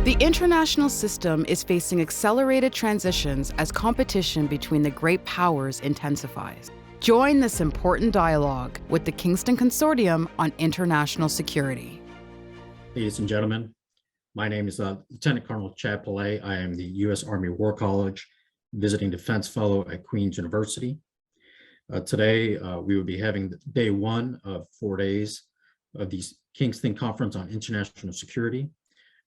The international system is facing accelerated transitions as competition between the great powers intensifies. Join this important dialogue with the Kingston Consortium on International Security. Ladies and gentlemen, my name is Lieutenant Colonel Chad Pillay. I am the U.S. Army War College Visiting Defense Fellow at Queen's University. Today, we will be having day one of 4 days of the Kingston Conference on International Security.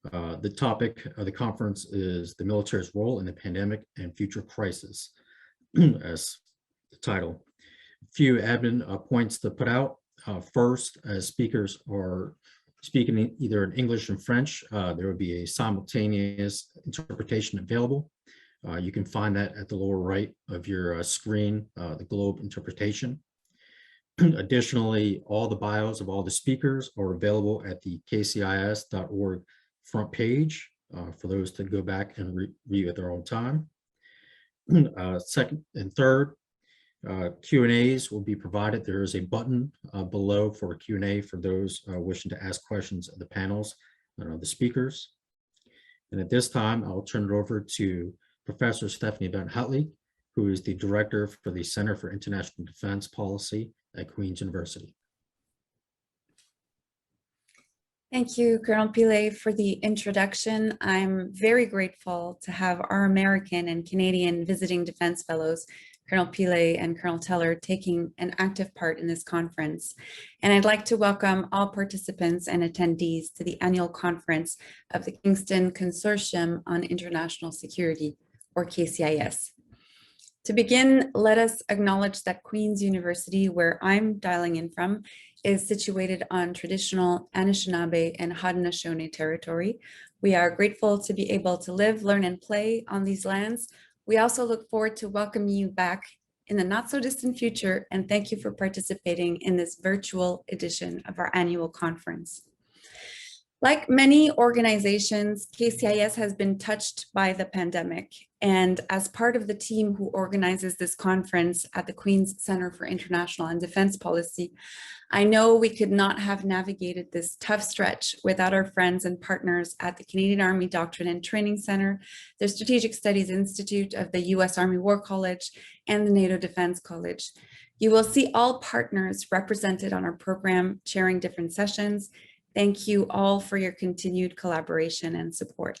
The topic of the conference is the military's role in the pandemic and future crisis, as the title. A few admin points to put out. First, as speakers are speaking either in English and French, there will be a simultaneous interpretation available. You can find that at the lower right of your screen, the globe interpretation. Additionally, all the bios of all the speakers are available at the kcis.org front page for those to go back and review at their own time. Second and third, Q&As will be provided. There is a button below for Q&A for those wishing to ask questions of the panels and the speakers. And at this time, I'll turn it over to Professor Stephanie Bent-Hutley, who is the Director for the Center for International Defense Policy at Queen's University. Thank you, Colonel Pillay, for the introduction. I'm very grateful to have our American and Canadian visiting defense fellows, Colonel Pillay and Colonel Teller, taking an active part in this conference. And I'd like to welcome all participants and attendees to the annual conference of the Kingston Consortium on International Security, or KCIS. To begin, let us acknowledge that Queen's University, where I'm dialing in from, is situated on traditional Anishinaabe and Haudenosaunee territory. We are grateful to be able to live, learn, and play on these lands. We also look forward to welcoming you back in the not so distant future, and thank you for participating in this virtual edition of our annual conference. Like many organizations, KCIS has been touched by the pandemic, and as part of the team who organizes this conference at the Queen's Center for International and Defense Policy, I know we could not have navigated this tough stretch without our friends and partners at the Canadian Army Doctrine and Training Center, the Strategic Studies Institute of the U.S. Army War College, and the NATO Defense College. You will see all partners represented on our program chairing different sessions. Thank you all for your continued collaboration and support.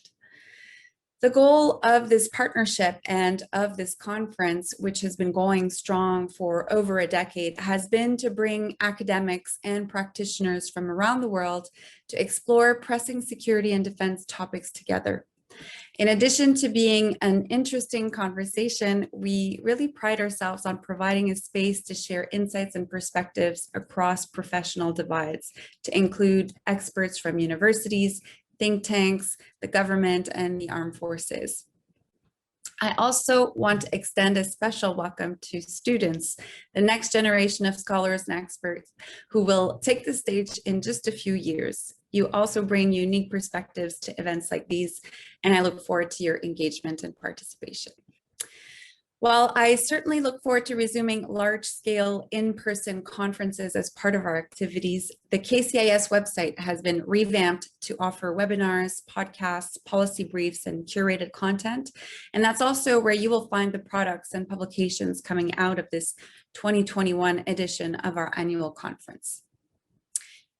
The goal of this partnership and of this conference, which has been going strong for over a decade, has been to bring academics and practitioners from around the world to explore pressing security and defense topics together. In addition to being an interesting conversation, we really pride ourselves on providing a space to share insights and perspectives across professional divides, to include experts from universities, think tanks, the government, and the armed forces. I also want to extend a special welcome to students, the next generation of scholars and experts who will take the stage in just a few years. You also bring unique perspectives to events like these, and I look forward to your engagement and participation. While I certainly look forward to resuming large-scale in-person conferences as part of our activities, the KCIS website has been revamped to offer webinars, podcasts, policy briefs, and curated content. And that's also where you will find the products and publications coming out of this 2021 edition of our annual conference.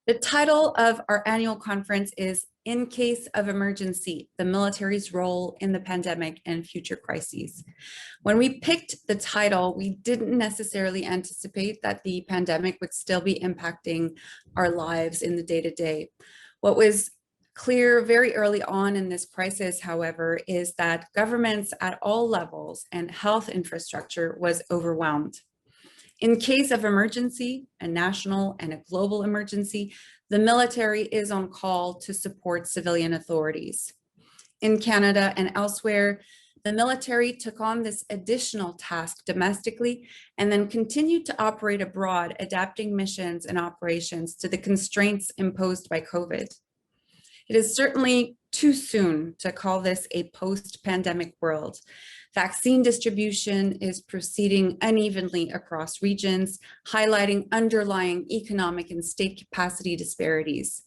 The title of our annual conference is In Case of Emergency, the Military's Role in the Pandemic and Future Crises. When we picked the title, we didn't necessarily anticipate that the pandemic would still be impacting our lives in the day-to-day. What was clear very early on in this crisis, however, is that governments at all levels and health infrastructure was overwhelmed. In case of emergency, a national and a global emergency, the military is on call to support civilian authorities. In Canada and elsewhere, the military took on this additional task domestically and then continued to operate abroad, adapting missions and operations to the constraints imposed by COVID. It is certainly too soon to call this a post-pandemic world. Vaccine distribution is proceeding unevenly across regions, highlighting underlying economic and state capacity disparities.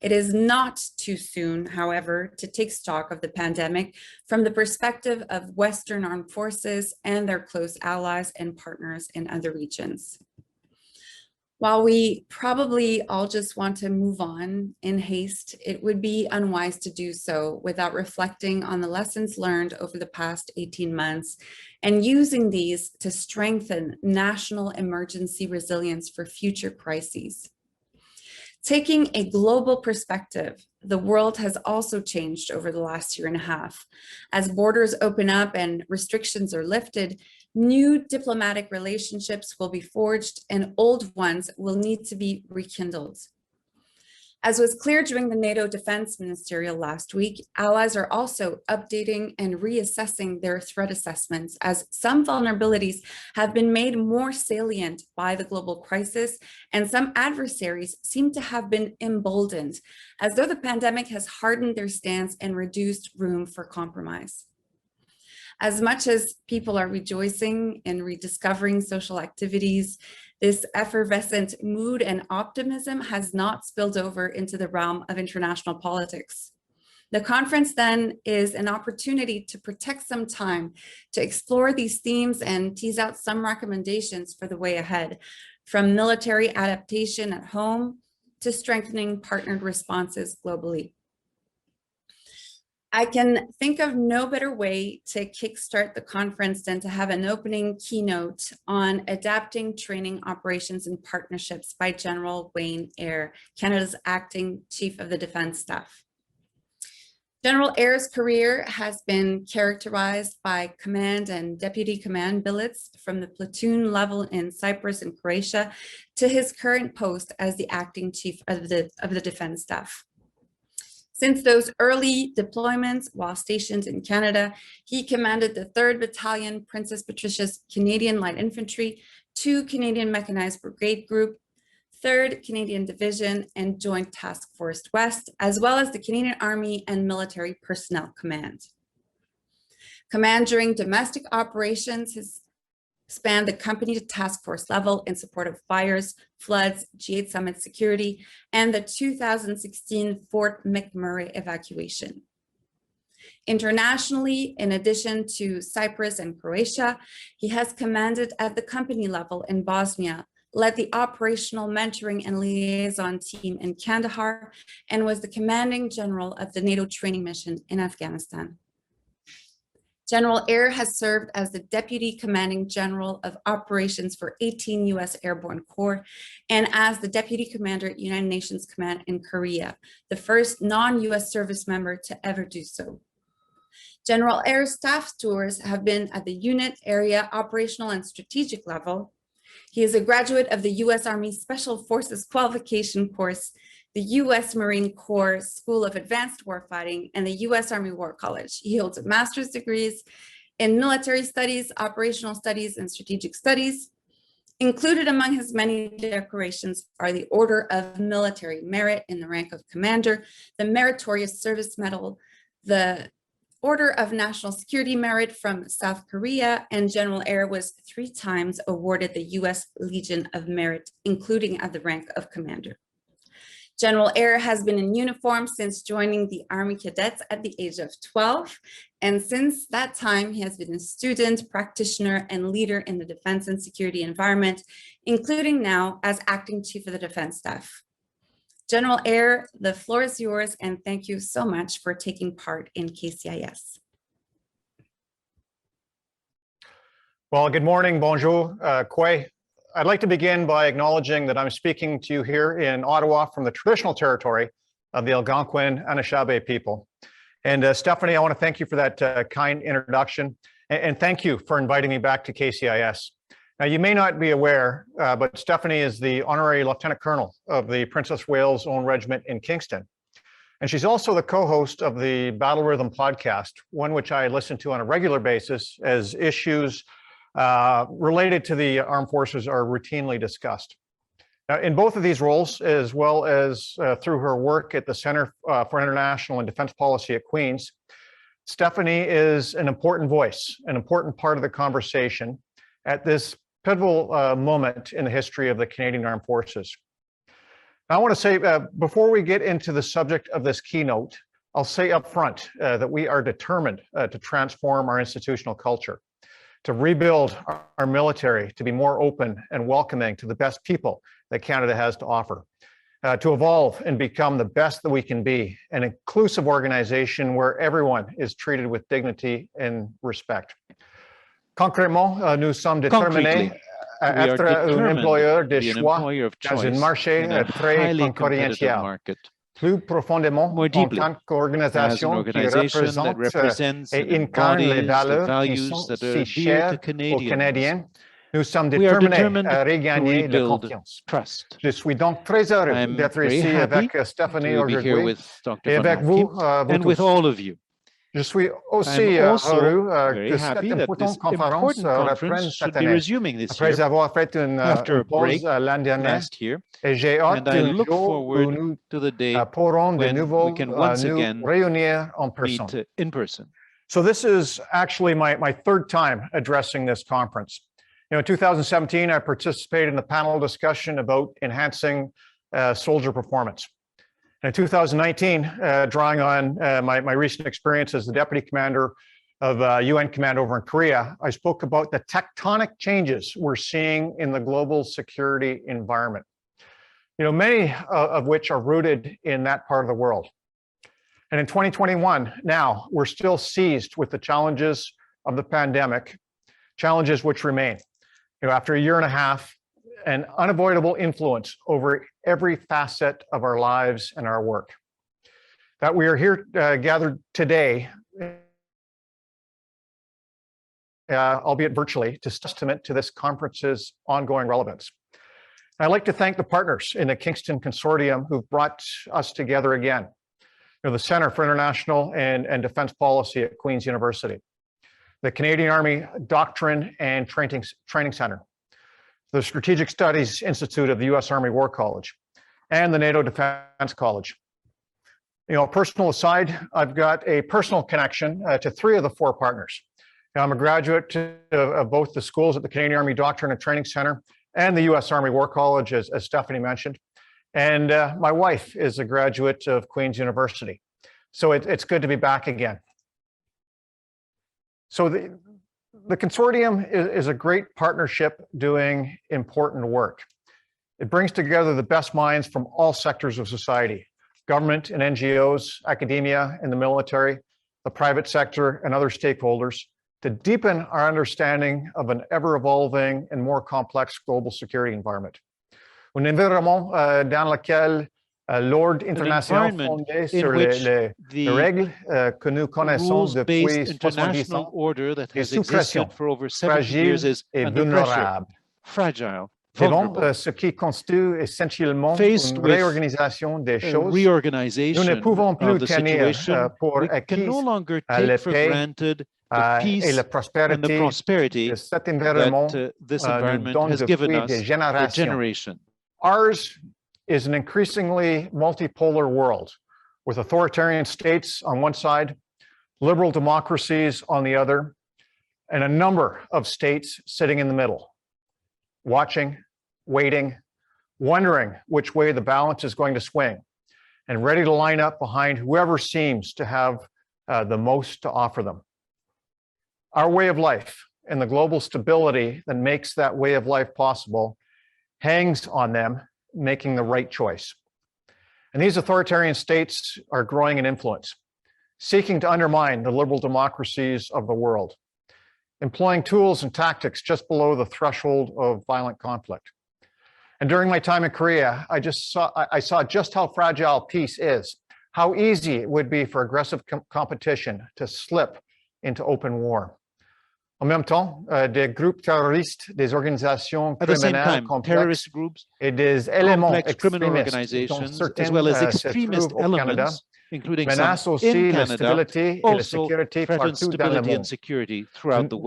It is not too soon, however, to take stock of the pandemic from the perspective of Western armed forces and their close allies and partners in other regions. While we probably all just want to move on in haste, it would be unwise to do so without reflecting on the lessons learned over the past 18 months and using these to strengthen national emergency resilience for future crises. Taking a global perspective, the world has also changed over the last year and a half. As borders open up and restrictions are lifted, new diplomatic relationships will be forged and old ones will need to be rekindled. As was clear during the NATO Defense Ministerial last week, allies are also updating and reassessing their threat assessments as some vulnerabilities have been made more salient by the global crisis, and some adversaries seem to have been emboldened, as though the pandemic has hardened their stance and reduced room for compromise. As much as people are rejoicing in rediscovering social activities, this effervescent mood and optimism has not spilled over into the realm of international politics. The conference then is an opportunity to protect some time to explore these themes and tease out some recommendations for the way ahead, from military adaptation at home to strengthening partnered responses globally. I can think of no better way to kickstart the conference than to have an opening keynote on adapting training operations and partnerships by General Wayne Eyre, Canada's acting Chief of the Defence Staff. General Eyre's career has been characterized by command and deputy command billets from the platoon level in Cyprus and Croatia to his current post as the acting Chief of the Defence Staff. Since those early deployments while stationed in Canada, he commanded the 3rd Battalion, Princess Patricia's Canadian Light Infantry, 2 Canadian Mechanized Brigade Group, 3rd Canadian Division, and Joint Task Force West, as well as the Canadian Army and Military Personnel Command. Command during domestic operations has spanned the company to task force level in support of fires, floods, G8 Summit security, and the 2016 Fort McMurray evacuation. Internationally, in addition to Cyprus and Croatia, he has commanded at the company level in Bosnia, led the operational mentoring and liaison team in Kandahar, and was the commanding general of the NATO training mission in Afghanistan. General Eyre has served as the Deputy Commanding General of Operations for 18 U.S. Airborne Corps and as the Deputy Commander at United Nations Command in Korea, the first non-U.S. service member to ever do so. General Eyre's staff tours have been at the unit, area, operational, and strategic level. He is a graduate of the U.S. Army Special Forces Qualification Course, the U.S. Marine Corps School of Advanced Warfighting, and the U.S. Army War College. He holds master's degrees in military studies, operational studies, and strategic studies. Included among his many decorations are the Order of Military Merit in the rank of Commander, the Meritorious Service Medal, the Order of National Security Merit from South Korea, and General Eyre was 3 times awarded the U.S. Legion of Merit, including at the rank of Commander. General Eyre has been in uniform since joining the Army Cadets at the age of 12, and since that time he has been a student, practitioner, and leader in the defense and security environment, including now as acting Chief of the Defense Staff. General Eyre, the floor is yours, and thank you so much for taking part in KCIS. Well, good morning, bonjour, Kwei. I'd like to begin by acknowledging that I'm speaking to you here in Ottawa from the traditional territory of the Algonquin Anishinaabe people. And Stephanie, I want to thank you for that kind introduction, and thank you for inviting me back to KCIS. Now, you may not be aware, but Stephanie is the Honorary Lieutenant Colonel of the Princess Wales Own Regiment in Kingston. And she's also the co-host of the Battle Rhythm podcast, one which I listen to on a regular basis as issues related to the armed forces are routinely discussed. Now, in both of these roles, as well as through her work at the Center for International and Defense Policy at Queen's, Stephanie is an important voice, an important part of the conversation at this pivotal moment in the history of the Canadian Armed Forces. I want to say, before we get into the subject of this keynote, I'll say up front that we are determined to transform our institutional culture, to rebuild our military, to be more open and welcoming to the best people that Canada has to offer, to evolve and become the best that we can be, an inclusive organization where everyone is treated with dignity and respect. Concrètement, nous sommes déterminés à être un employeur de choix dans un marché très concurrentiel. Plus profondément, en tant qu'organisation qui représente et incarne les valeurs qui sont si chères aux Canadiens, nous sommes déterminés à regagner la confiance. Je suis donc très heureux d'être ici avec Stephanie aujourd'hui et avec vous, tous. Je suis aussi heureux que cette importante conférence reprenne cette année. Après avoir fait une pause l'an dernier, et j'ai hâte d'un jour où nous pourrons de nouveau nous réunir en personne. So this is actually my third time addressing this conference. In 2017, I participated in the panel discussion about enhancing soldier performance. In 2019, drawing on my recent experience as the deputy commander of UN Command over in Korea, I spoke about the tectonic changes we're seeing in the global security environment. Many of which are rooted in that part of the world. And in 2021, now we're still seized with the challenges of the pandemic, challenges which remain. After a year and a half, an unavoidable influence over every facet of our lives and our work. That we are here gathered today, albeit virtually, to testament to this conference's ongoing relevance. I'd like to thank the partners in the Kingston Consortium who've brought us together again. The Center for International and Defense Policy at Queen's University, the Canadian Army Doctrine and Training Center, the Strategic Studies Institute of the U.S. Army War College, and the NATO Defense College. Personal aside, I've got a personal connection to three of the four partners. I'm a graduate of both the schools at the Canadian Army Doctrine and Training Center and the U.S. Army War College, as Stephanie mentioned. And my wife is a graduate of Queen's University. So it's good to be back again. So the consortium is a great partnership doing important work. It brings together the best minds from all sectors of society, government and NGOs, academia and the military, the private sector and other stakeholders, to deepen our understanding of an ever-evolving and more complex global security environment. Un environnement dans lequel l'ordre international fondé sur les règles que nous connaissons depuis 70 ans est sous pression, fragile et vulnérable. C'est donc ce qui constitue essentiellement une réorganisation des choses. Nous ne pouvons plus tenir pour acquis la paix et la prospérité de cet environnement nous donne depuis des générations. Ours is an increasingly multipolar world with authoritarian states on one side, liberal democracies on the other, and a number of states sitting in the middle, watching, waiting, wondering which way the balance is going to swing, and ready to line up behind whoever seems to have the most to offer them. Our way of life and the global stability that makes that way of life possible hangs on them making the right choice. And these authoritarian states are growing in influence, seeking to undermine the liberal democracies of the world, employing tools and tactics just below the threshold of violent conflict. And during my time in Korea, I saw just how fragile peace is, how easy it would be for aggressive competition to slip into open war. En même temps, des groupes terroristes, des organisations criminelles complexes et des éléments extrémistes, dont certains se trouvent au Canada, menacent aussi la stabilité et la sécurité partout dans le monde.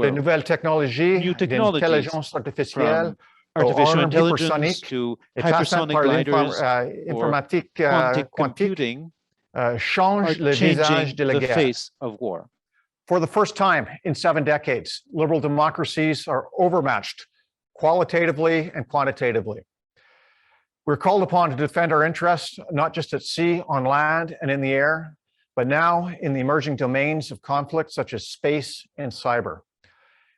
De nouvelles technologies d'intelligence artificielle aux armes hypersoniques et passant par l'informatique quantique changent le visage de la guerre. For the first time in 7 decades, liberal democracies are overmatched qualitatively and quantitatively. We're called upon to defend our interests, not just at sea, on land, and in the air, but now in the emerging domains of conflict such as space and cyber.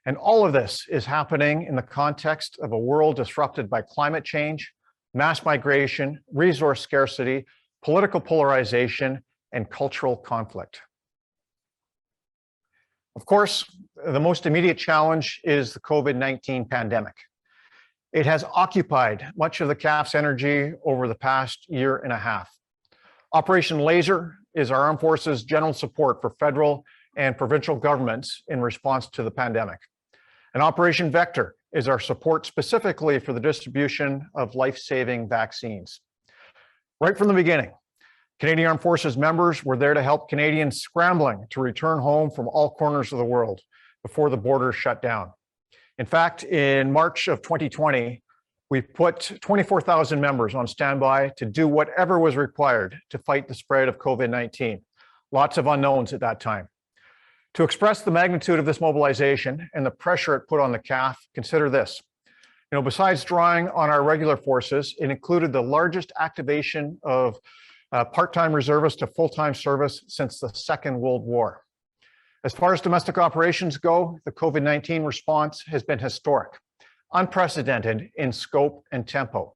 And all of this is happening in the context of a world disrupted by climate change, mass migration, resource scarcity, political polarization, and cultural conflict. Of course, the most immediate challenge is the COVID-19 pandemic. It has occupied much of the CAF's energy over the past year and a half. Operation Laser is our armed forces' general support for federal and provincial governments in response to the pandemic. And Operation Vector is our support specifically for the distribution of life-saving vaccines. Right from the beginning, Canadian Armed Forces members were there to help Canadians scrambling to return home from all corners of the world before the borders shut down. In fact, in March of 2020, we put 24,000 members on standby to do whatever was required to fight the spread of COVID-19. Lots of unknowns at that time. To express the magnitude of this mobilization and the pressure it put on the CAF, consider this. Besides drawing on our regular forces, it included the largest activation of part-time reservists to full-time service since the Second World War. As far as domestic operations go, the COVID-19 response has been historic, unprecedented in scope and tempo.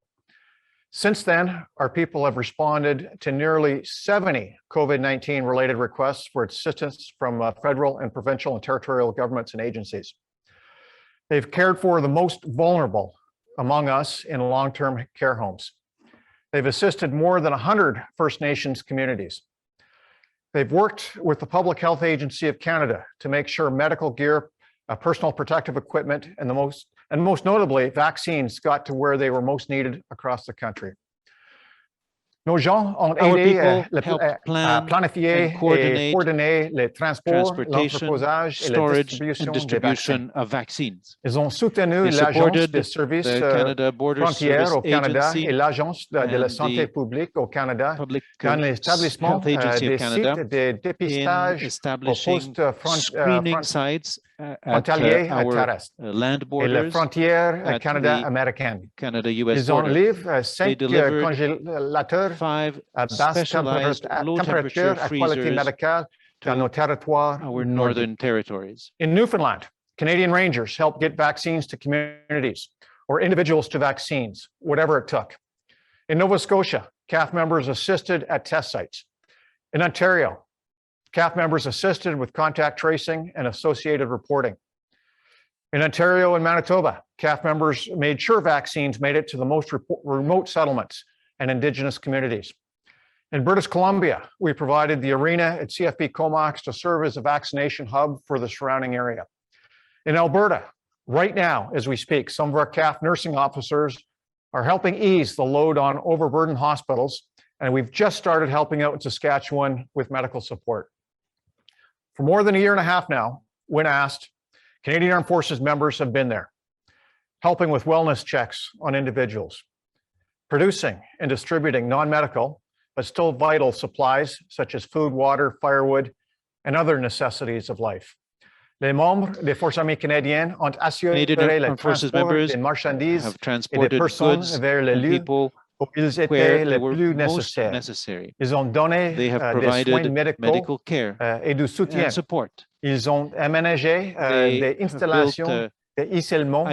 Since then, our people have responded to nearly 70 COVID-19 related requests for assistance from federal and provincial and territorial governments and agencies. They've cared for the most vulnerable among us in long-term care homes. They've assisted more than 100 First Nations communities. They've worked with the Public Health Agency of Canada to make sure medical gear, personal protective equipment, and most notably, vaccines got to where they were most needed across the country. Nos gens ont aidé à planifier et coordonner le transport, l'entreposage et la distribution of vaccines. Ils ont soutenu l'Agence des services frontières au Canada et l'Agence de la santé publique au Canada dans l'établissement des sites de dépistage au poste frontalier à Terrestre et la frontière Canada-américaine. Ils ont livré 5 congélateurs à basse température à qualité médicale dans nos territoires northern territories. In Newfoundland, Canadian Rangers helped get vaccines to communities or individuals to vaccines, whatever it took. In Nova Scotia, CAF members assisted at test sites. In Ontario, CAF members assisted with contact tracing and associated reporting. In Ontario and Manitoba, CAF members made sure vaccines made it to the most remote settlements and Indigenous communities. In British Columbia, we provided the arena at CFB Comox to serve as a vaccination hub for the surrounding area. In Alberta, right now, as we speak, some of our CAF nursing officers are helping ease the load on overburdened hospitals, and we've just started helping out in Saskatchewan with medical support. For more than a year and a half now, when asked, Canadian Armed Forces members have been there, helping with wellness checks on individuals, producing and distributing non-medical, but still vital supplies such as food, water, firewood, and other necessities of life. Les membres des Forces armées canadiennes ont assuré le transport des marchandises et des personnes vers les lieux où ils étaient les plus nécessaires. Ils ont donné des soins médicaux et du soutien. Ils ont aménagé des installations d'isolement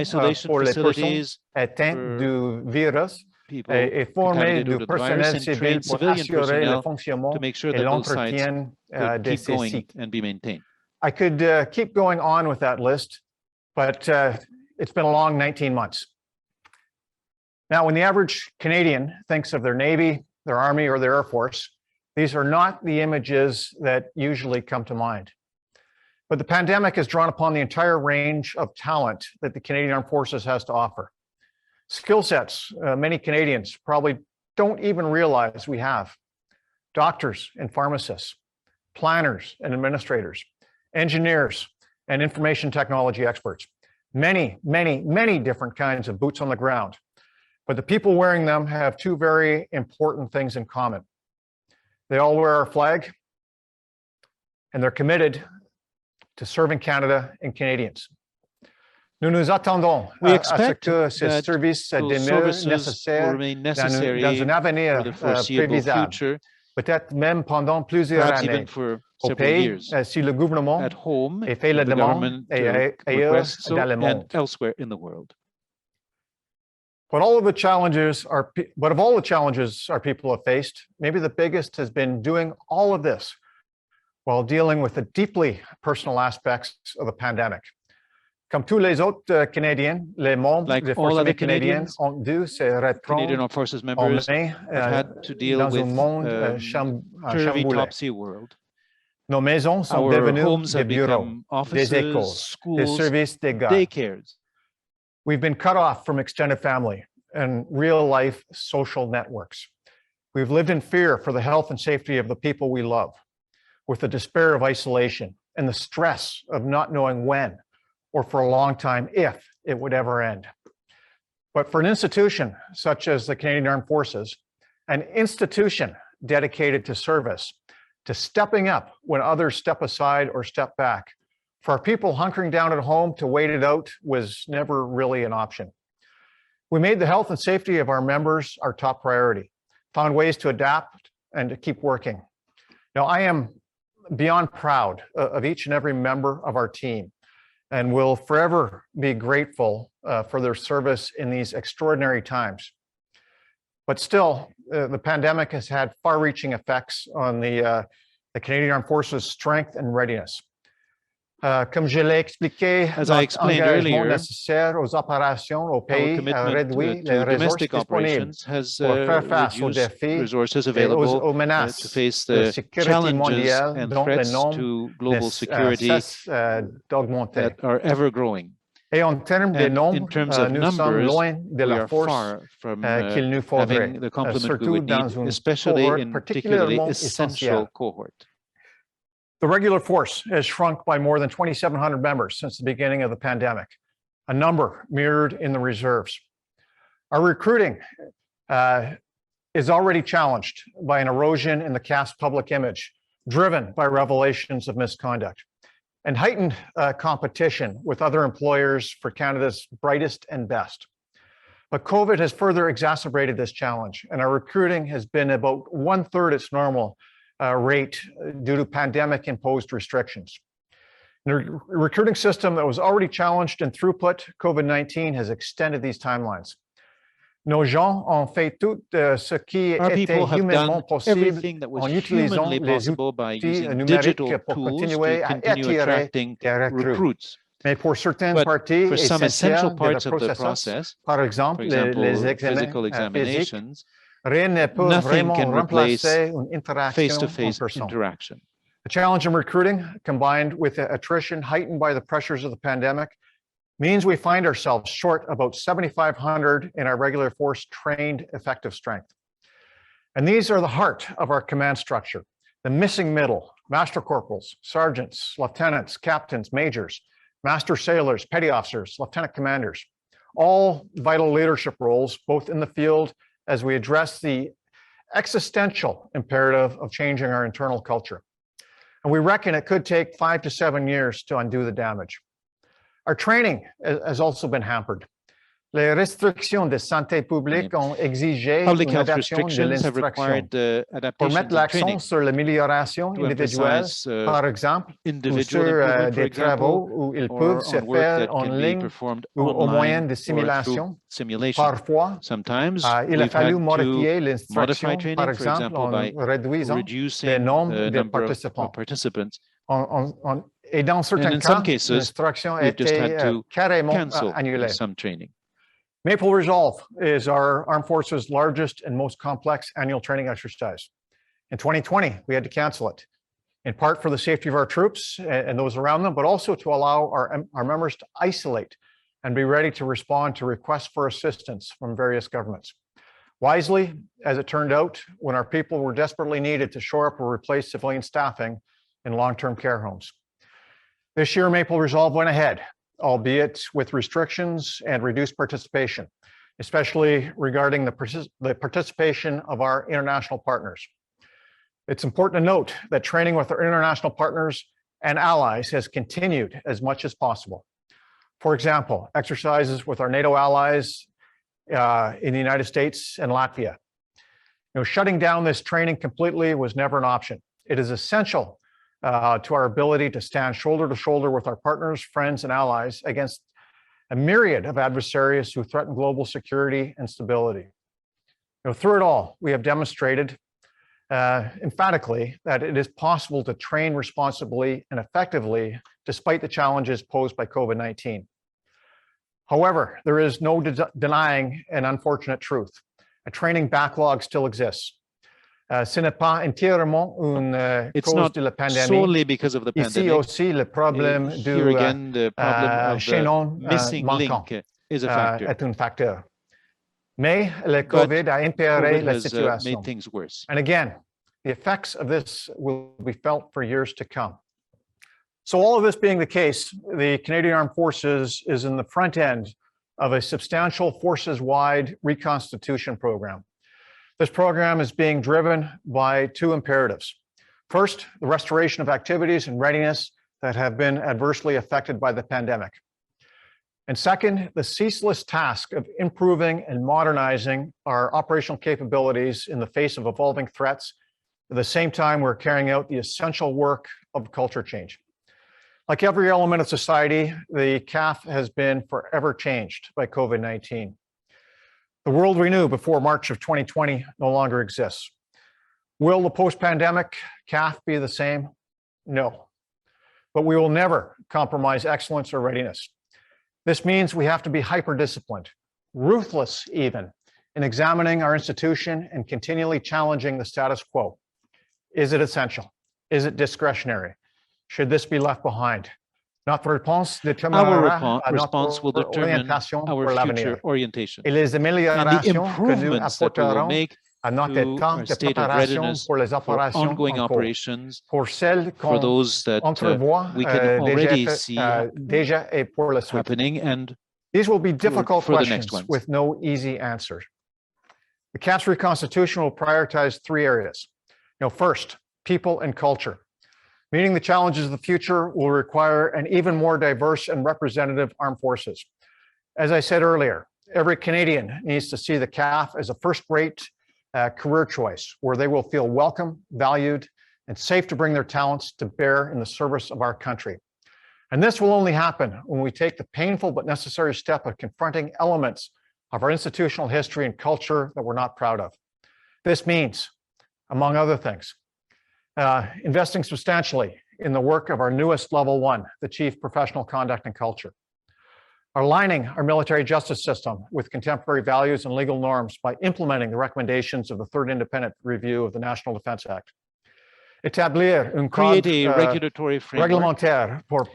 pour les personnes atteintes du virus et former du personnel civil pour assurer le fonctionnement et l'entretien de ces sites. I could keep going on with that list, but it's been a long 19 months. Now, when the average Canadian thinks of their Navy, their Army, or their Air Force, these are not the images that usually come to mind. But the pandemic has drawn upon the entire range of talent that the Canadian Armed Forces has to offer. Skill sets many Canadians probably don't even realize we have. Doctors and pharmacists, planners and administrators, engineers and information technology experts. Many, many, many different kinds of boots on the ground. But the people wearing them have two very important things in common. They all wear our flag, and they're committed to serving Canada and Canadians. Nous nous attendons We à ce expect que ces that services those demeurent services will nécessaires remain dans necessary un avenir for the foreseeable prévisible, future, peut-être même pendant plusieurs perhaps années. even for Au several pays, years. si le gouvernement At home, et fait if la the demande government et ailleurs requests so, dans le and monde. elsewhere in the world. But all of the challenges but of all the challenges our people have faced, maybe the biggest has been doing all of this while dealing with the deeply personal aspects of the pandemic. Comme tous les autres Canadiens, les membres Like des all Forces other armées canadiennes Canadians, ont dû se Canadian reprendre Armed Forces en members main have had to deal dans with un monde curvy chamboulé. topsy world. Nos maisons sont Our devenues homes des have bureaux, become des écoles, offices, des schools, services de garde. daycares. We've been cut off from extended family and real life social networks. We've lived in fear for the health and safety of the people we love, with the despair of isolation and the stress of not knowing when or for a long time if it would ever end. But for an institution such as the Canadian Armed Forces, an institution dedicated to service, to stepping up when others step aside or step back, for our people hunkering down at home to wait it out was never really an option. We made the health and safety of our members our top priority, found ways to adapt and to keep working. Now, I am beyond proud of each and every member of our team and will forever be grateful for their service in these extraordinary times. But still, the pandemic has had far-reaching effects on the Canadian Armed Forces' strength and readiness. Comme je l'ai expliqué, As I explained earlier, nécessaire aux opérations au our pays a commitment réduit to les ressources domestic disponibles operations has pour faire face aux reduced défis resources et available aux to menaces face de the sécurité challenges mondiale and dont le threats nombre to ne global security cesse d'augmenter. that are ever growing. Et en termes de And in nombre, terms of nous sommes numbers, loin de we la are force far from qu'il nous faudrait, having the complement we surtout would need, dans une especially cohorte in particularly particulièrement essential essentielle. cohort. The regular force has shrunk by more than 2,700 members since the beginning of the pandemic, a number mirrored in the reserves. Our recruiting is already challenged by an erosion in the CAF's public image, driven by revelations of misconduct, and heightened competition with other employers for Canada's brightest and best. But COVID has further exacerbated this challenge, and our recruiting has been about 1/3 its normal rate due to pandemic-imposed restrictions. The recruiting system that was already challenged in throughput, COVID-19 has extended these timelines. Nos gens ont fait tout ce qui Our était people have humainement done possible everything that was en utilisant humanly les possible by outils using numériques digital pour tools continuer to à continue attirer attracting des recrues. recruits. Mais pour certaines But parties for some essential essentielles de parts le of the processus, process, par for exemple example, les examens physical physiques, examinations, rien ne peut nothing vraiment can replace remplacer une interaction en face-to-face personne. interaction. The challenge in recruiting, combined with attrition heightened by the pressures of the pandemic, means we find ourselves short about 7,500 in our regular force trained effective strength. And these are the heart of our command structure, the missing middle, master corporals, sergeants, lieutenants, captains, majors, master sailors, petty officers, lieutenant commanders, all vital leadership roles, both in the field as we address the existential imperative of changing our internal culture. And we reckon it could take 5 to 7 years to undo the damage. Our training has also been hampered. Les restrictions de santé publique ont exigé Public une health adaptation de restrictions have l'instruction. required Pour adaptations mettre in l'accent training sur l'amélioration to individuelle, emphasize par exemple, ou individual sur improvement, for des travaux example, où ils or peuvent se on work faire that en can be ligne performed ou au moyen online de or simulation. through simulation. Parfois, Sometimes il a we've fallu had modifier to l'instruction, modify training, par for exemple, example, en by réduisant reducing le nombre the de number of participants. participants. Et dans certains in cas, some cases, l'instruction a we've just été had to carrément cancel annulée. some training. Maple Resolve is our Armed Forces' largest and most complex annual training exercise. In 2020, we had to cancel it, in part for the safety of our troops and those around them, but also to allow our members to isolate and be ready to respond to requests for assistance from various governments. Wisely, as it turned out, when our people were desperately needed to shore up or replace civilian staffing in long-term care homes. This year, Maple Resolve went ahead, albeit with restrictions and reduced participation, especially regarding the participation of our international partners. It's important to note that training with our international partners and allies has continued as much as possible. For example, exercises with our NATO allies in the United States and Latvia. Shutting down this training completely was never an option. It is essential to our ability to stand shoulder to shoulder with our partners, friends, and allies against a myriad of adversaries who threaten global security and stability. Through it all, we have demonstrated emphatically that it is possible to train responsibly and effectively despite the challenges posed by COVID-19. However, there is no denying an unfortunate truth. A training backlog still exists. Ce n'est pas entièrement une cause de la pandémie. Solely because of the Ici pandemic. aussi, le problème Here again, the problem of chaînon the missing manquant link is a factor. est un facteur. Mais le COVID a empiré COVID la has situation. made things worse. And again, the effects of this will be felt for years to come. So all of this being the case, the Canadian Armed Forces is in the front end of a substantial forces-wide reconstitution program. This program is being driven by two imperatives. First, the restoration of activities and readiness that have been adversely affected by the pandemic. And second, the ceaseless task of improving and modernizing our operational capabilities in the face of evolving threats. At the same time, we're carrying out the essential work of culture change. Like every element of society, the CAF has been forever changed by COVID-19. The world we knew before March of 2020 no longer exists. Will the post-pandemic CAF be the same? No. But we will never compromise excellence or readiness. This means we have to be hyper-disciplined, ruthless even, in examining our institution and continually challenging the status quo. Is it essential? Is it discretionary? Should this be left behind? Notre réponse déterminera Our response will determine our future orientation. Et les And the améliorations que nous improvements that we will apporterons make à notre to temps our de state of préparation readiness pour les for opérations ongoing en cours, operations, pour celles for qu'on those that entrevoit we can already see déjà et pour la suite. happening, and These will be difficult for the next questions ones. with no easy answers. The CAF's reconstitution will prioritize three areas. First, people and culture. Meeting the challenges of the future will require an even more diverse and representative armed forces. As I said earlier, every Canadian needs to see the CAF as a first-rate career choice where they will feel welcome, valued, and safe to bring their talents to bear in the service of our country. And this will only happen when we take the painful but necessary step of confronting elements of our institutional history and culture that we're not proud of. This means, among other things, investing substantially in the work of our newest level one, the Chief Professional Conduct and Culture. Aligning our military justice system with contemporary values and legal norms by implementing the recommendations of the Third Independent Review of the National Defense Act. Établir un create cadre a regulatory framework, réglementaire pour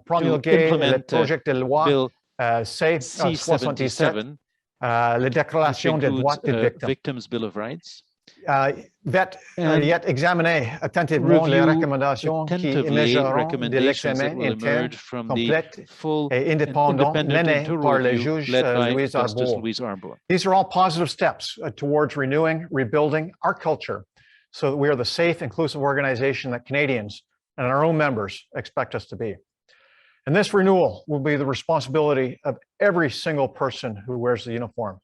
promulguer le implement, projet de loi Bill C-77, C-77, la which Déclaration des droits includes des victimes. Victims' Bill of Rights, And yet examiner attentivement les review recommandations qui attentively émergeront de recommendations that l'examen will interne emerge from the complète full et and indépendant independent mené internal par le review juge led by Louise Justice Arbour. Louise Arbour. These are all positive steps towards renewing, rebuilding our culture so that we are the safe, inclusive organization that Canadians and our own members expect us to be. And this renewal will be the responsibility of every single person who wears the uniform,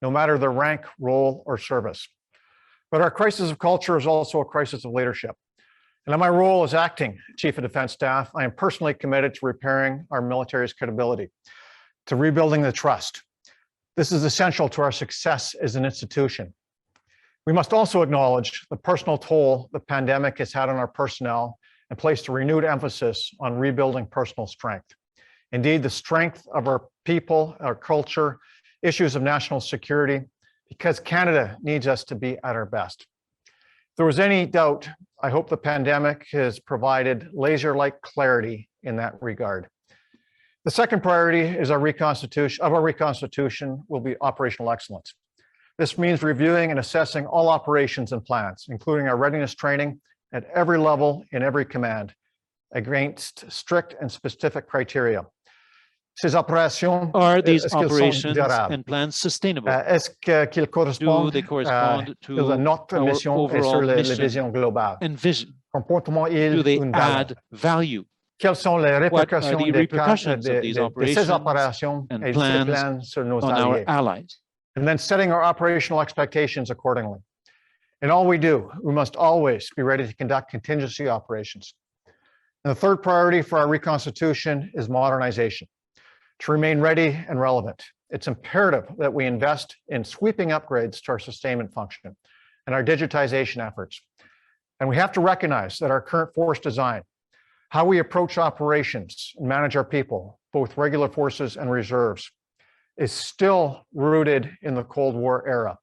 no matter their rank, role, or service. But our crisis of culture is also a crisis of leadership. And in my role as acting Chief of Defense Staff, I am personally committed to repairing our military's credibility, to rebuilding the trust. This is essential to our success as an institution. We must also acknowledge the personal toll the pandemic has had on our personnel and place a renewed emphasis on rebuilding personal strength. Indeed, the strength of our people, our culture, issues of national security, because Canada needs us to be at our best. If there was any doubt, I hope the pandemic has provided laser-like clarity in that regard. The second priority is our reconstitution will be operational excellence. This means reviewing and assessing all operations and plans, including our readiness training at every level in every command, against strict and specific criteria. Ces opérations, Are these est-ce qu'elles sont operations durables? and plans sustainable? Est-ce qu'ils Do correspondent they correspond à to notre our mission et overall sur la mission vision globale? and vision? Do they add value? Quelles sont les What are the repercussions of these ces operations opérations and et plans ces plans sur nos on our alliés? allies? And then setting our operational expectations accordingly. In all we do, we must always be ready to conduct contingency operations. And the third priority for our reconstitution is modernization. To remain ready and relevant, it's imperative that we invest in sweeping upgrades to our sustainment function and our digitization efforts. And we have to recognize that our current force design, how we approach operations and manage our people, both regular forces and reserves, is still rooted in the Cold War era.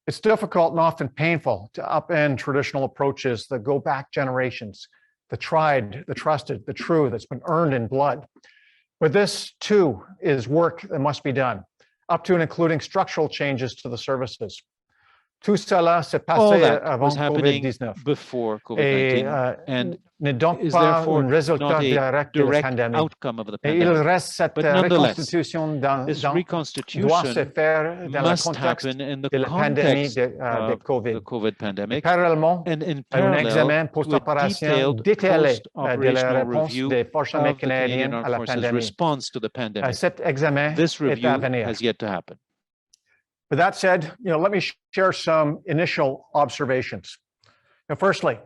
It's difficult and often painful to upend traditional approaches that go back generations, the tried, the trusted, the true, that's been earned in blood. But this too is work that must be done, up to and including structural changes to the services. Tout cela s'est All passé that avant was happening COVID-19. before Et COVID-19 and n'est donc is pas therefore un résultat not a direct de la direct pandémie. outcome of the Et il pandemic. reste cette But nonetheless, reconstitution this doit se reconstitution faire dans le must contexte happen in the de la pandémie context de of COVID. the COVID pandemic Parallèlement, and in à un examen parallel to a post-opération detailed détaillé de la post-operational réponse review des forces of armées the Canadian canadiennes à Armed la Forces pandémie. response to the pandemic. Cet examen This est à review venir. has yet to happen. With that said, let me share some initial observations. Now, firstly,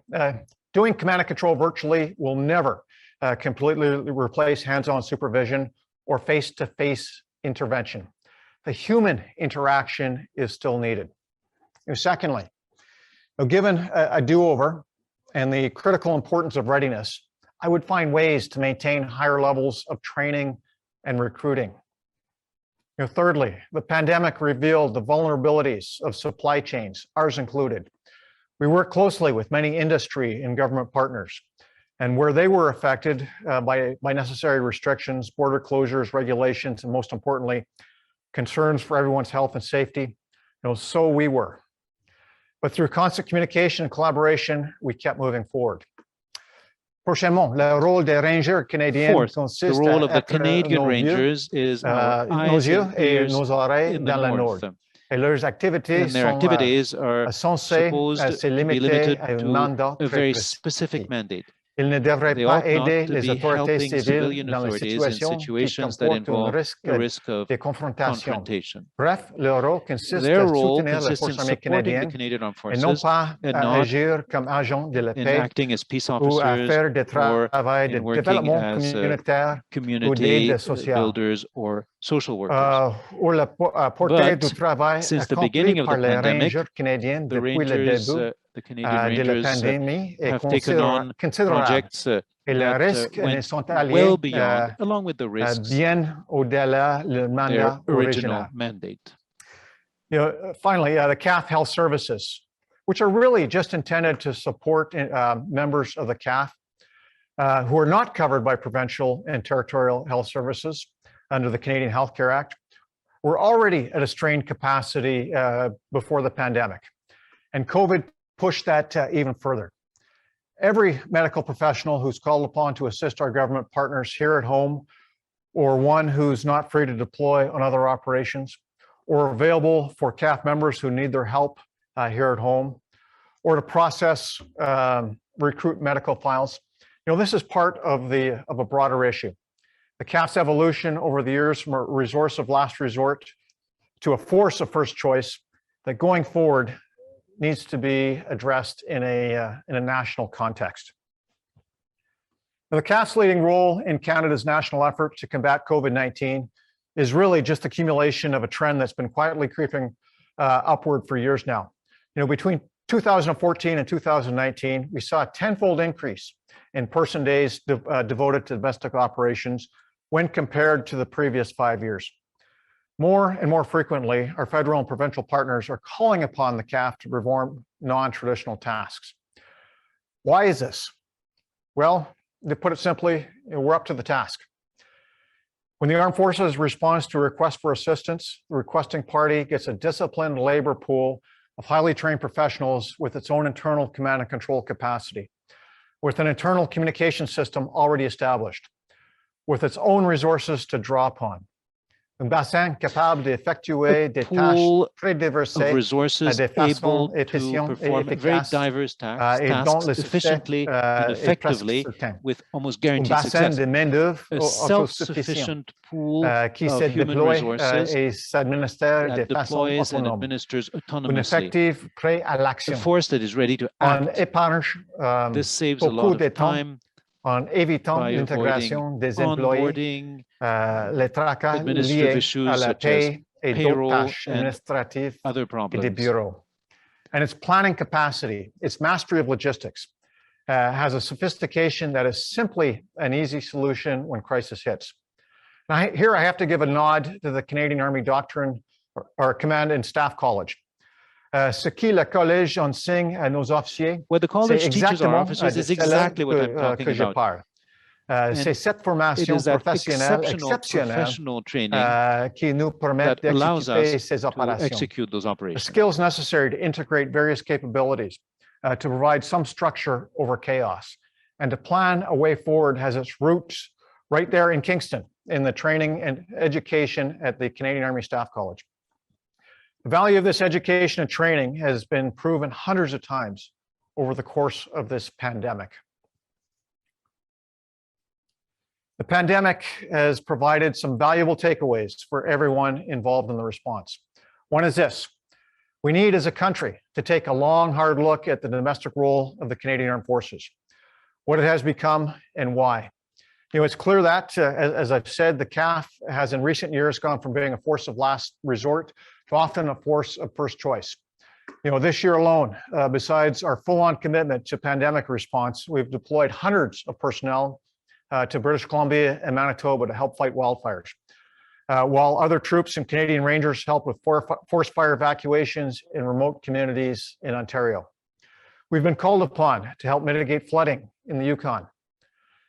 doing command and control virtually will never completely replace hands-on supervision or face-to-face intervention. The human interaction is still needed. Secondly, given a do-over and the critical importance of readiness, I would find ways to maintain higher levels of training and recruiting. Thirdly, the pandemic revealed the vulnerabilities of supply chains, ours included. We work closely with many industry and government partners, and where they were affected by necessary restrictions, border closures, regulations, and most importantly, concerns for everyone's health and safety, so we were. But through constant communication and collaboration, we kept moving forward. Prochainement, le rôle des rangers canadiens Fourth, the consiste role à of the être Canadian nos Rangers is our nos eyes yeux and et ears nos oreilles in the dans le north. nord. Et leurs activités And their sont activities are censées supposed se to be limiter limited à un to mandat a très very précis. specific mandate. Ils ne devraient They pas ought not aider to les be autorités helping civiles civilian dans les authorities in situations qui situations that comportent un involve risque a risk of de confrontation. confrontation. Bref, leur rôle consiste Their à role soutenir les consists in forces armées supporting the canadiennes Canadian Armed et non Forces pas and à not agir comme agents de la in paix acting as peace ou à officers faire des or travail de in working développement as communautaire ou community d'aide sociale. builders or social workers. Ou la portée du But travail since the accompli beginning of par the les pandemic, rangers canadiens the depuis le Rangers, début the Canadian de la Rangers pandémie est have taken on considérable. projects Et les that risques went sont alliés well beyond, along with the risks, bien au-delà le their mandat original original. mandate. Finally, the CAF Health Services, which are really just intended to support members of the CAF who are not covered by provincial and territorial health services under the Canadian Health Care Act, were already at a strained capacity before the pandemic. And COVID pushed that even further. Every medical professional who's called upon to assist our government partners here at home, or one who's not free to deploy on other operations, or available for CAF members who need their help here at home, or to process, recruit medical files. This is part of a broader issue. The CAF's evolution over the years from a resource of last resort to a force of first choice that going forward needs to be addressed in a national context. Now, the CAF's leading role in Canada's national effort to combat COVID-19 is really just accumulation of a trend that's been quietly creeping upward for years now. Between 2014 and 2019, we saw a tenfold increase in person days devoted to domestic operations when compared to the previous 5 years. More and more frequently, our federal and provincial partners are calling upon the CAF to perform non-traditional tasks. Why is this? Well, to put it simply, we're up to the task. When the Armed Forces responds to a request for assistance, the requesting party gets a disciplined labor pool of highly trained professionals with its own internal command and control capacity, with an internal communication system already established, with its own resources to draw upon. Un bassin capable d'effectuer des tâches très diverses resources de façon able to efficiente et perform very efficace diverse et dont tasks le succès efficiently and est presque effectively certain. with almost Un guaranteed bassin success. de main-d'œuvre A autosuffisant self-sufficient pool qui se of human déploie resources et s'administre de that façon deploys and autonome. administers Un autonomously. effectif prêt à A l'action. force that is ready to On act. éparge This saves a beaucoup lot de of temps time en évitant by l'intégration avoiding des employés, onboarding, les tracas administrative liés à issues la such as paie et d'autres payroll tâches and administratives other et des problems. bureaux. And its planning capacity, its mastery of logistics, has a sophistication that is simply an easy solution when crisis hits. Now, here I have to give a nod to the Canadian Army Doctrine or Command and Staff College. Ce qui le collège enseigne à nos officiers, What the college c'est teaches our exactement officers de is cela exactly what I'm talking que je about. parle. C'est cette It formation is that professionnelle exceptional exceptionnelle professional training qui nous permet that allows d'exécuter us ces to opérations. execute those The operations. skills necessary to integrate various capabilities, to provide some structure over chaos, and to plan a way forward has its roots right there in Kingston, in the training and education at the Canadian Army Staff College. The value of this education and training has been proven hundreds of times over the course of this pandemic. The pandemic has provided some valuable takeaways for everyone involved in the response. One is this: we need as a country to take a long, hard look at the domestic role of the Canadian Armed Forces, what it has become and why. It's clear that, as I've said, the CAF has in recent years gone from being a force of last resort to often a force of first choice. This year alone, besides our full-on commitment to pandemic response, we've deployed hundreds of personnel to British Columbia and Manitoba to help fight wildfires, while other troops and Canadian Rangers help with forest fire evacuations in remote communities in Ontario. We've been called upon to help mitigate flooding in the Yukon.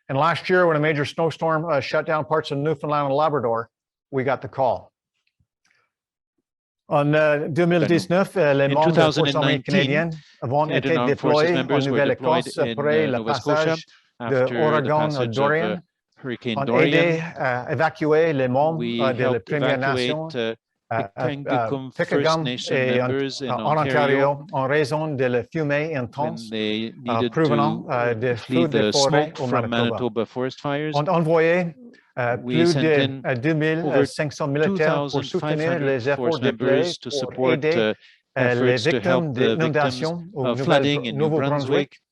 And last year, when a major snowstorm shut down parts of Newfoundland and Labrador, we got the call. En 2019, les membres des forces armées canadiennes ont été déployés en Nouvelle-Écosse après le passage de l'ouragan Dorian. On a aidé à évacuer les membres de la Première Nation Pickagum et en Ontario en raison de la fumée intense provenant des feux de forêt au Manitoba. On a envoyé plus de 2500 militaires pour soutenir les efforts déployés pour aider les victimes d'inondations au Nouveau-Brunswick,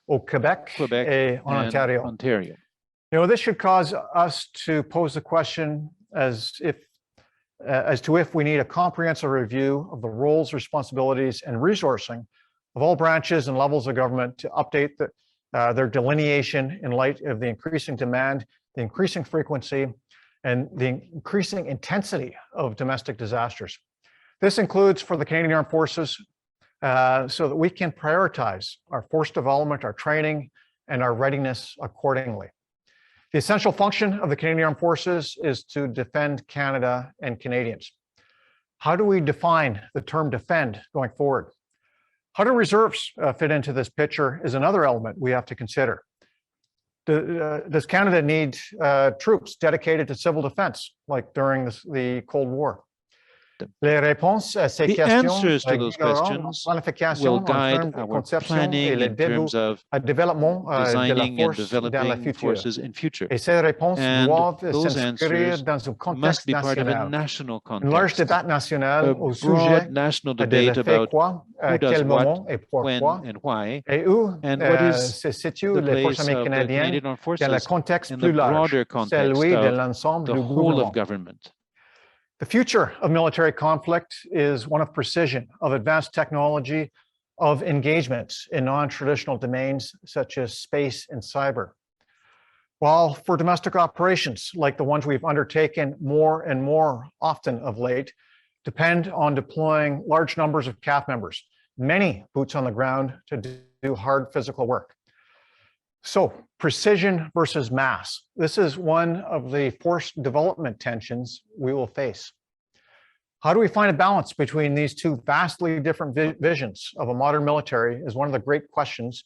au Quebec et en Ontario. This should cause us to pose the question as to if we need a comprehensive review of the roles, responsibilities, and resourcing of all branches and levels of government to update their delineation in light of the increasing demand, the increasing frequency, and the increasing intensity of domestic disasters. This includes for the Canadian Armed Forces so that we can prioritize our force development, our training, and our readiness accordingly. The essential function of the Canadian Armed Forces is to defend Canada and Canadians. How do we define the term defend going forward? How do reserves fit into this picture is another element we have to consider. Does Canada need troops dedicated to civil defense, like during the Cold War? Les réponses à ces The questions answers to those questions will guide our planning in terms of designing and developing forces in future. Et ces réponses And doivent those s'inscrire answers dans un must contexte be part of a national. national Un large context, débat national a au sujet broad national de debate le fait about quoi, à who does quel what, moment et when, pourquoi, and why, et où and what is se situent the les forces place armées of the canadiennes Canadian Armed dans le Forces contexte in the plus large, broader context celui de of l'ensemble the du whole gouvernement. of government. The future of military conflict is one of precision, of advanced technology, of engagements in non-traditional domains such as space and cyber. While for domestic operations, like the ones we've undertaken more and more often of late, depend on deploying large numbers of CAF members, many boots on the ground to do hard physical work. So precision versus mass. This is one of the force development tensions we will face. How do we find a balance between these two vastly different visions of a modern military is one of the great questions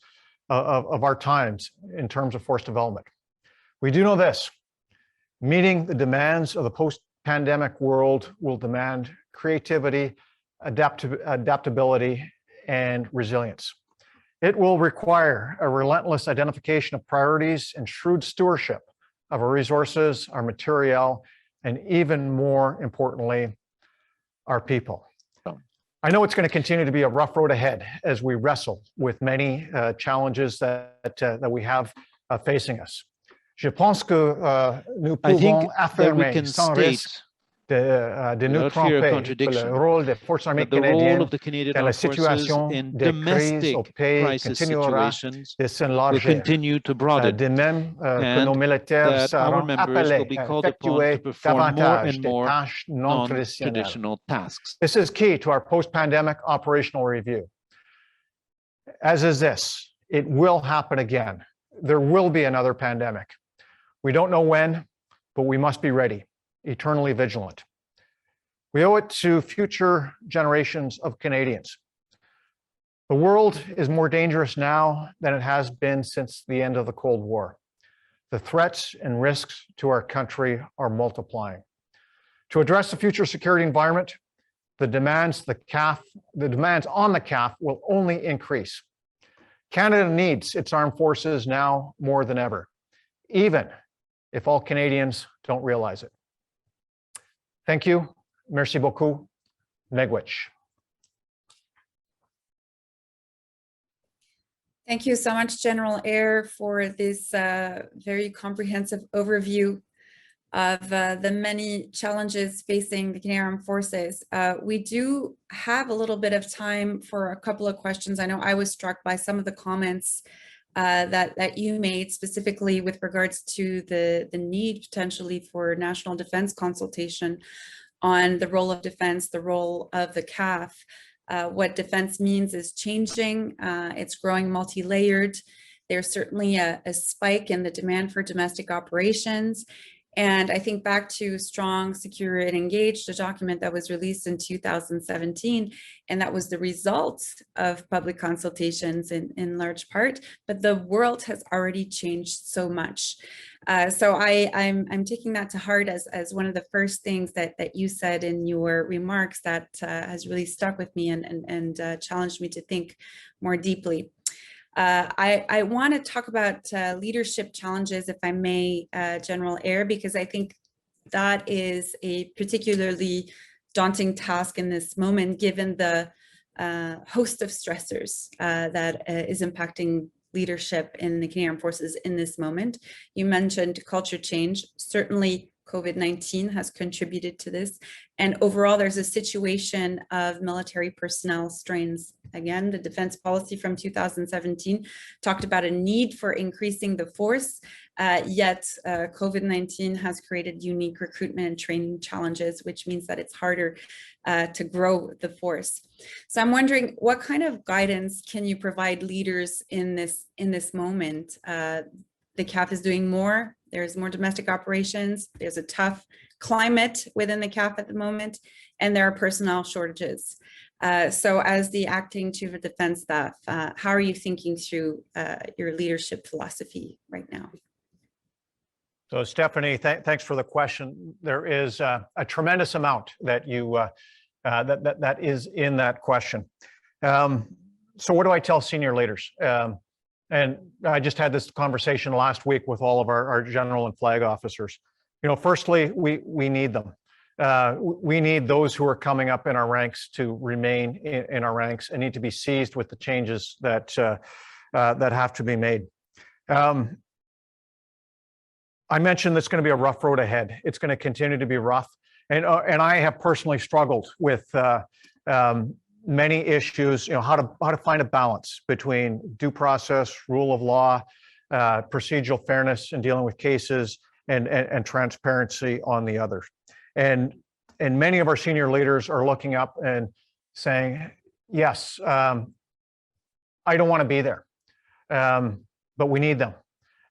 of our times in terms of force development. We do know this: meeting the demands of the post-pandemic world will demand creativity, adaptability, and resilience. It will require a relentless identification of priorities and shrewd stewardship of our resources, our material, and even more importantly, our people. I know it's going to continue to be a rough road ahead as we wrestle with many challenges that we have facing us. Je pense que nous pouvons affirmer sans risque de nous tromper le rôle des forces armées canadiennes dans la situation de crise au pays continuera de s'enlargir. De même que nos militaires seront appelés à effectuer davantage de tâches non traditionnelles. This is key to our post-pandemic operational review. As is this, it will happen again. There will be another pandemic. We don't know when, but we must be ready, eternally vigilant. We owe it to future generations of Canadians. The world is more dangerous now than it has been since the end of the Cold War. The threats and risks to our country are multiplying. To address the future security environment, the demands on the CAF will only increase. Canada needs its armed forces now more than ever, even if all Canadians don't realize it. Thank you. Merci beaucoup. Miigwech. Thank you so much, General Eyre, for this very comprehensive overview of the many challenges facing the Canadian Armed Forces. We do have a little bit of time for a couple of questions. I know I was struck by some of the comments that you made, specifically with regards to the need potentially for national defense consultation on the role of defense, the role of the CAF. What defense means is changing. It's growing multi-layered. There's certainly a spike in the demand for domestic operations. And I think back to Strong, Secure, and Engaged, a document that was released in 2017, and that was the result of public consultations in large part, but the world has already changed so much. So I'm taking that to heart as one of the first things that you said in your remarks that has really stuck with me and challenged me to think more deeply. I want to talk about leadership challenges, if I may, General Eyre, because I think that is a particularly daunting task in this moment, given the host of stressors that is impacting leadership in the Canadian Armed Forces in this moment. You mentioned culture change. Certainly, COVID-19 has contributed to this. And overall, there's a situation of military personnel strains. Again, the defense policy from 2017 talked about a need for increasing the force, yet COVID-19 has created unique recruitment and training challenges, which means that it's harder to grow the force. So I'm wondering, what kind of guidance can you provide leaders in this moment? The CAF is doing more. There's more domestic operations. There's a tough climate within the CAF at the moment, and there are personnel shortages. So as the acting Chief of Defense Staff, how are you thinking through your leadership philosophy right now? So Stephanie, thanks for the question. There is a tremendous amount that you that is in that question. So what do I tell senior leaders? And I just had this conversation last week with all of our general and flag officers. You know, firstly, we need them. We need those who are coming up in our ranks to remain in our ranks and need to be seized with the changes that that have to be made. I mentioned it's going to be a rough road ahead. It's going to continue to be rough, and I have personally struggled with many issues. You know, how to find a balance between due process, rule of law, procedural fairness in dealing with cases, and transparency on the other. And many of our senior leaders are looking up and saying, yes, I don't want to be there, but we need them.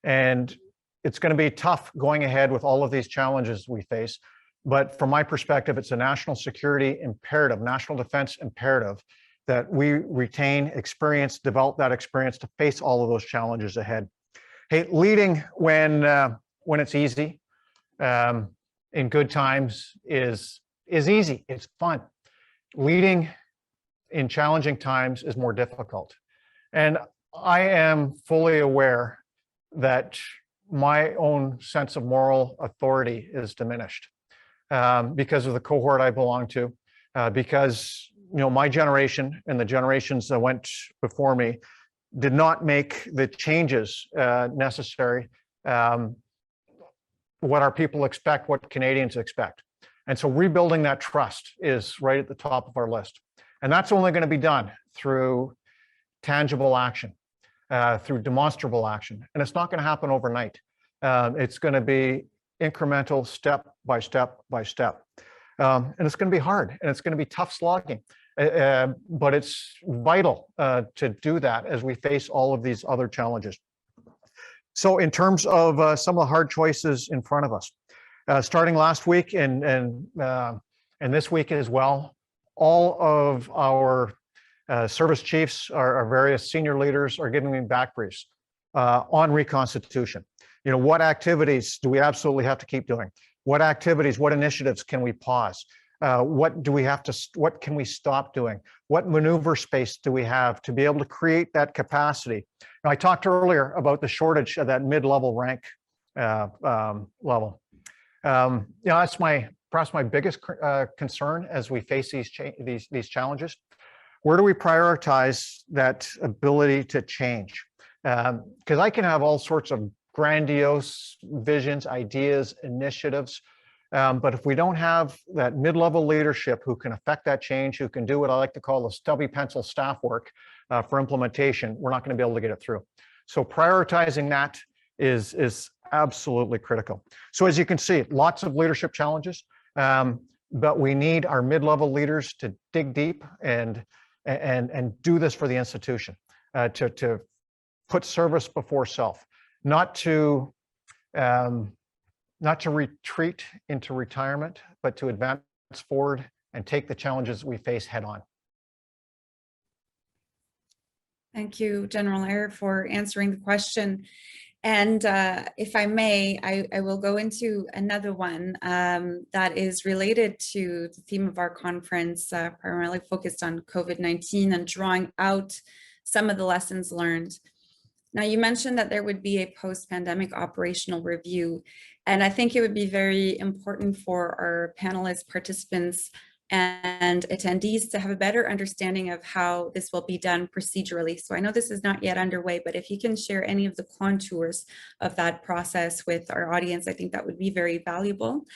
And it's going to be tough going ahead with all of these challenges we face. But from my perspective, it's a national security imperative, national defense imperative, that we retain experience, develop that experience to face all of those challenges ahead. Hey, leading when it's easy in good times is easy, it's fun. Leading in challenging times is more difficult. And I am fully aware that my own sense of moral authority is diminished because of the cohort I belong to, because my generation and the generations that went before me did not make the changes necessary, what our people expect, what Canadians expect. And so rebuilding that trust is right at the top of our list. And that's only going to be done through tangible action, through demonstrable action. And it's not going to happen overnight. It's going to be incremental, step by step by step. And it's going to be hard, and it's going to be tough slogging. But it's vital to do that as we face all of these other challenges. So in terms of some of the hard choices in front of us, starting last week and this week as well, all of our service chiefs, our various senior leaders are giving me back briefs on reconstitution. What activities do we absolutely have to keep doing? What activities, what initiatives can we pause? What can we stop doing? What maneuver space do we have to be able to create that capacity? Now, I talked earlier about the shortage of that mid-level rank level. That's perhaps my biggest concern as we face these challenges. Where do we prioritize that ability to change? Because I can have all sorts of grandiose visions, ideas, initiatives, but if we don't have that mid-level leadership who can affect that change, who can do what I like to call the stubby pencil staff work for implementation, we're not going to be able to get it through. So prioritizing that is absolutely critical. So as you can see, lots of leadership challenges, but we need our mid-level leaders to dig deep and do this for the institution, to put service before self, not to retreat into retirement, but to advance forward and take the challenges we face head on. Thank you, General Eyre, for answering the question. And if I may, I will go into another one that is related to the theme of our conference, primarily focused on COVID-19 and drawing out some of the lessons learned. Now, you mentioned that there would be a post-pandemic operational review, and I think it would be very important for our panelists, participants, and attendees to have a better understanding of how this will be done procedurally. So I know this is not yet underway, but if you can share any of the contours of that process with our audience, I think that would be very valuable.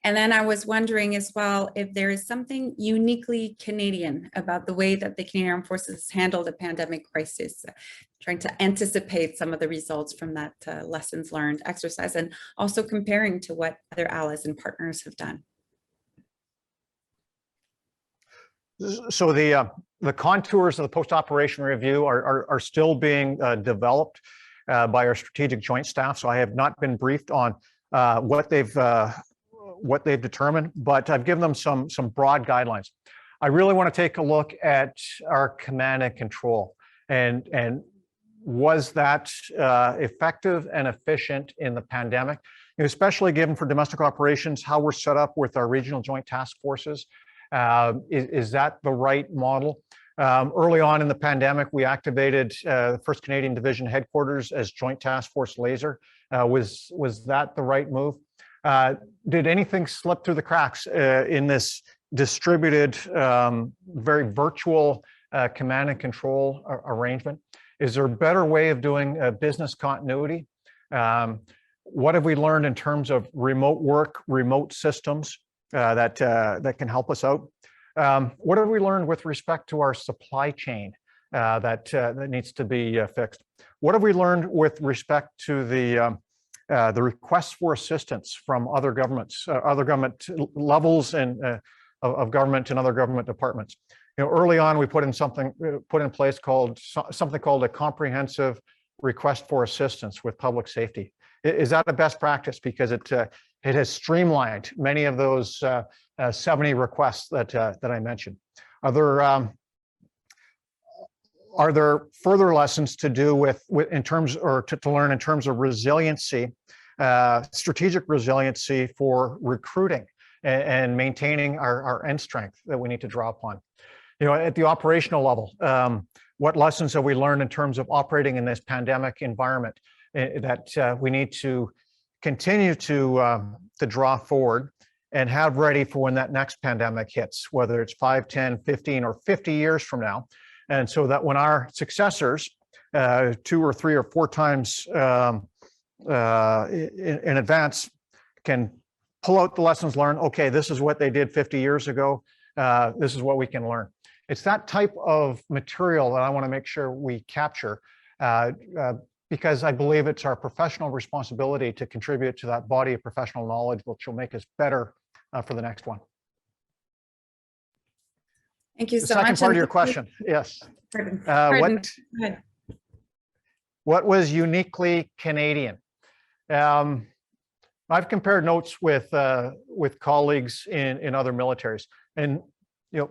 And then I was wondering as well if there is something uniquely Canadian about the way that the Canadian Armed Forces handled a pandemic crisis, trying to anticipate some of the results from that lessons learned exercise, and also comparing to what other allies and partners have done. So the contours of the post-operation review are still being developed by our strategic joint staff. So I have not been briefed on what they've determined, but I've given them some broad guidelines. I really want to take a look at our command and control, and was that effective and efficient in the pandemic, especially given for domestic operations how we're set up with our regional joint task forces. Is that the right model? Early on in the pandemic, we activated the 1st Canadian Division headquarters as Joint Task Force Laser. Was that the right move? Did anything slip through the cracks in this distributed, very virtual command and control arrangement? Is there a better way of doing business continuity? What have we learned in terms of remote work, remote systems? That can help us out. What have we learned with respect to our supply chain that needs to be fixed? What have we learned with respect to the requests for assistance from other governments, other government levels and of government and other government departments? Early on, we put in place something called a comprehensive request for assistance with public safety. Is that a best practice? Because it has streamlined many of those 70 requests that I mentioned. Are there further lessons to do with in terms, or to learn in terms of resiliency strategic resiliency for recruiting and maintaining our end strength that we need to draw upon. You know, at the operational level, what lessons have we learned in terms of operating in this pandemic environment that we need to continue to draw forward and have ready for when that next pandemic hits, whether it's 5, 10, 15, or 50 years from now. And so that when our successors, 2 or 3 or 4 times in advance, can pull out the lessons learned. Okay, this is what they did 50 years ago. This is what we can learn. It's that type of material that I want to make sure we capture because I believe it's our professional responsibility to contribute to that body of professional knowledge, which will make us better for the next one. Thank you so much. The second part of your question, yes. Pardon. What was uniquely Canadian? I've compared notes with colleagues in other militaries, and you know,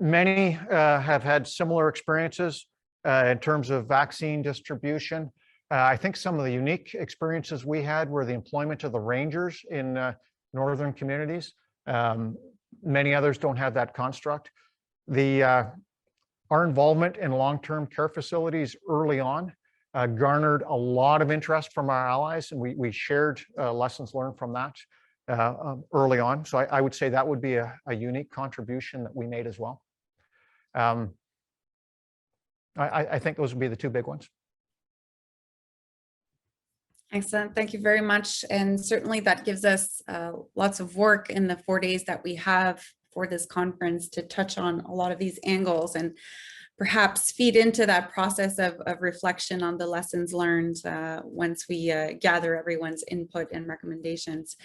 many have had similar experiences in terms of vaccine distribution. I think some of the unique experiences we had were the employment of the Rangers in northern communities. Many others don't have that construct. Our involvement in long-term care facilities early on garnered a lot of interest from our allies, and we shared lessons learned from that early on. So I would say that would be a unique contribution that we made as well. I think those would be the 2 big ones. Excellent. Thank you very much. And certainly that gives us lots of work in the 4 days that we have for this conference to touch on a lot of these angles and perhaps feed into that process of reflection on the lessons learned once we gather everyone's input and recommendations.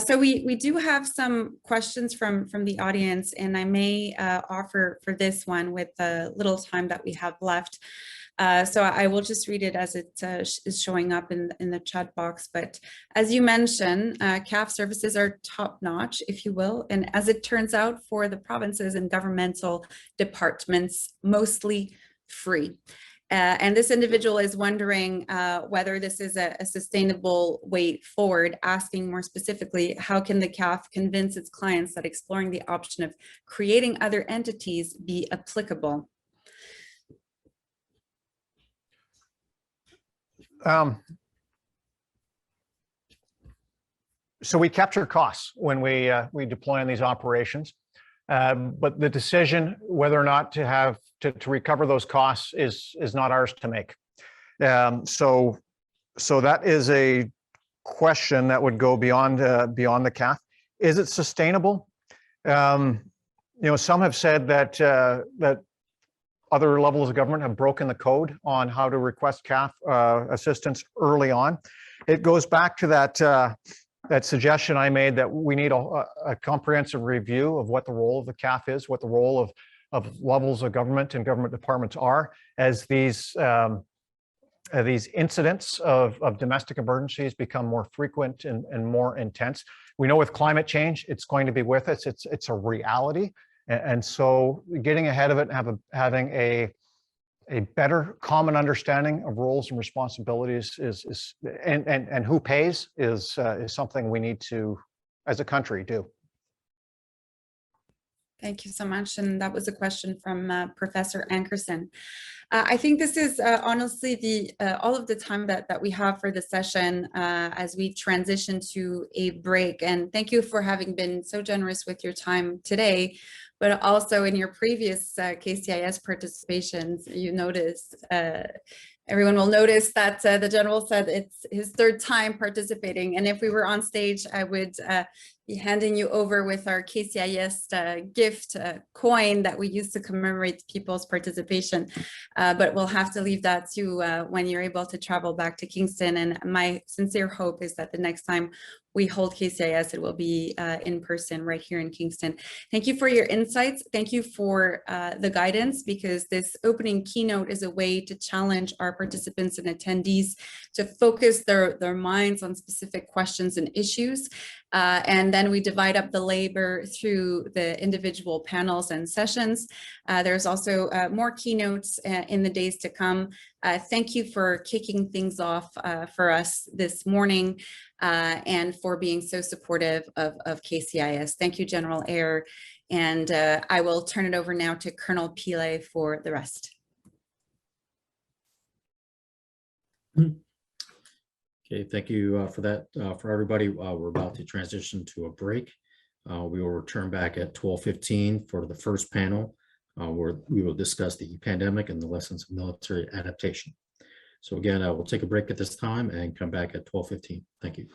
So we do have some questions from the audience, and I may offer for this one with the little time that we have left. So I will just read it as it is showing up in the chat box. But as you mentioned, CAF services are top-notch, if you will. And as it turns out, for the provinces and governmental departments, mostly free. And this individual is wondering whether this is a sustainable way forward, asking more specifically, how can the CAF convince its clients that exploring the option of creating other entities be applicable? So we capture costs when we deploy on these operations, but the decision whether or not to have to recover those costs is not ours to make. So that is a question that would go beyond the CAF. Is it sustainable? You know, some have said that other levels of government have broken the code on how to request CAF assistance early on. It goes back to that suggestion I made that we need a comprehensive review of what the role of the CAF is, what the role of levels of government and government departments are as these incidents of domestic emergencies become more frequent and more intense. We know with climate change, it's going to be with us. It's a reality. And so getting ahead of it and having a better common understanding of roles and responsibilities and who pays is something we need to, as a country, do. Thank you so much. And that was a question from Professor Ankerson. I think this is honestly all of the time that we have for the session as we transition to a break. And thank you for having been so generous with your time today, but also in your previous KCIS participations, you noticed, everyone will notice that the General said it's his 3rd time participating. And if we were on stage, I would be handing you over with our KCIS gift coin that we use to commemorate people's participation. But we'll have to leave that to when you're able to travel back to Kingston. And my sincere hope is that the next time we hold KCIS, it will be in person right here in Kingston. Thank you for your insights. Thank you for the guidance, because this opening keynote is a way to challenge our participants and attendees to focus their minds on specific questions and issues. And then we divide up the labor through the individual panels and sessions. There's also more keynotes in the days to come. Thank you for kicking things off for us this morning and for being so supportive of KCIS. Thank you, General Eyre. And I will turn it over now to Colonel Pillay for the rest. Okay, thank you for that. For everybody, we're about to transition to a break. We will return back at 12:15 for the first panel, where we will discuss the pandemic and the lessons of military adaptation. So again, we'll take a break at this time and come back at 12:15. Thank you.